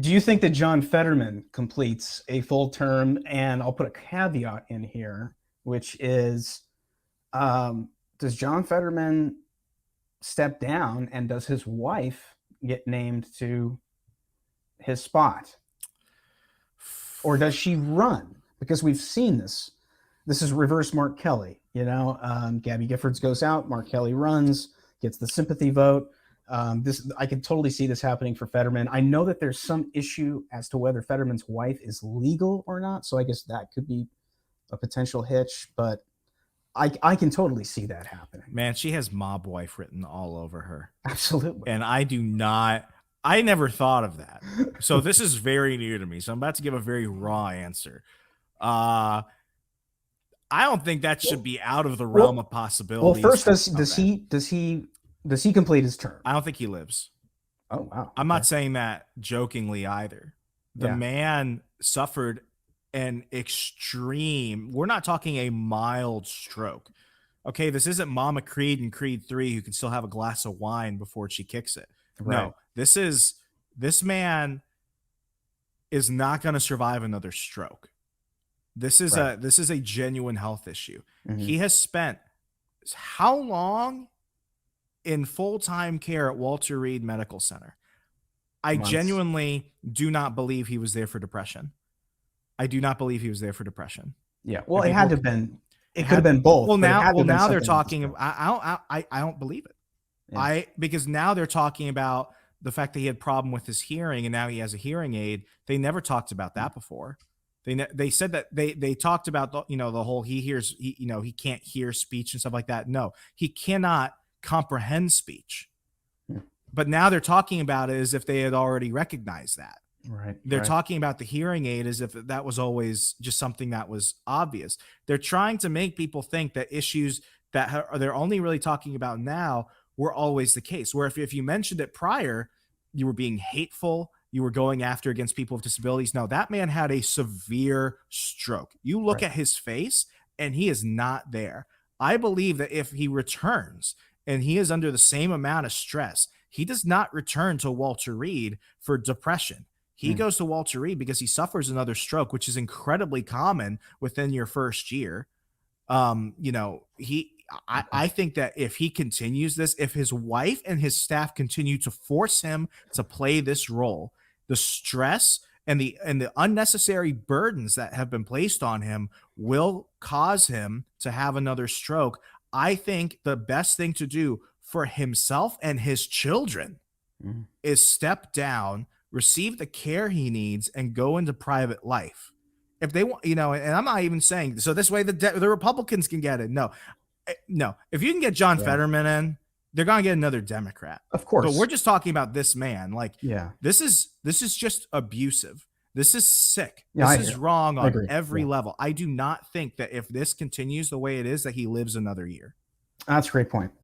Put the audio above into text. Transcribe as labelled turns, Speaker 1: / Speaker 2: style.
Speaker 1: Do you think that John Fetterman completes a full term? And I'll put a caveat in here, which is, does John Fetterman step down and does his wife get named to his spot? Or does she run? Because we've seen this. This is reverse Mark Kelly. Gabby Giffords goes out, Mark Kelly runs, gets the sympathy vote. I can totally see this happening for Fetterman. I know that there's some issue as to whether Fetterman's wife is legal or not, so I guess that could be a potential hitch, but I can totally see that happening.
Speaker 2: Man, she has mob wife written all over her.
Speaker 1: Absolutely.
Speaker 2: And I never thought of that. So this is very new to me. So I'm about to give a very raw answer. I don't think that should be out of the realm of possibility.
Speaker 1: Well, first, does he complete his term?
Speaker 2: I don't think he lives.
Speaker 1: Oh, wow.
Speaker 2: I'm not saying that jokingly either. The man suffered an extreme, we're not talking a mild stroke. Okay, this isn't Mama Creed in Creed 3 who can still have a glass of wine before she kicks it. Right. No, this man is not going to survive another stroke. This is a genuine health issue. Mm-hmm. He has spent how long in full-time care at Walter Reed Medical Center? I genuinely do not believe he was there for depression. I do not believe he was there for depression.
Speaker 1: Yeah. Well, it had to have been. It could have been both.
Speaker 2: Well, now they're talking. I don't believe it. Yeah. Because now they're talking about the fact that he had problem with his hearing and now he has a hearing aid. They never talked about that before. They said that they talked about the whole he can't hear speech and stuff like that. No, he cannot comprehend speech. Yeah. But now they're talking about it as if they had already recognized that.
Speaker 1: Right.
Speaker 2: They're talking about the hearing aid as if that was always just something that was obvious. They're trying to make people think that issues that they're only really talking about now were always the case. Where if you mentioned it prior, you were being hateful, you were going after against people with disabilities. No, that man had a severe stroke. You look at his face and he is not there. I believe that if he returns and he is under the same amount of stress, he does not return to Walter Reed for depression. He goes to Walter Reed because he suffers another stroke, which is incredibly common within your first year. I think that if he continues this, if his wife and his staff continue to force him to play this role, the stress and the unnecessary burdens that have been placed on him will cause him to have another stroke. I think the best thing to do for himself and his children is step down, receive the care he needs, and go into private life. If they want, and I'm not even saying so this way the Republicans can get it. No. If you can get John Fetterman in, they're gonna get another Democrat,
Speaker 1: of course.
Speaker 2: But we're just talking about this man. This is just abusive. This is sick. This is wrong on every level. I do not think that if this continues the way it is, that he lives another year.
Speaker 1: That's a great point.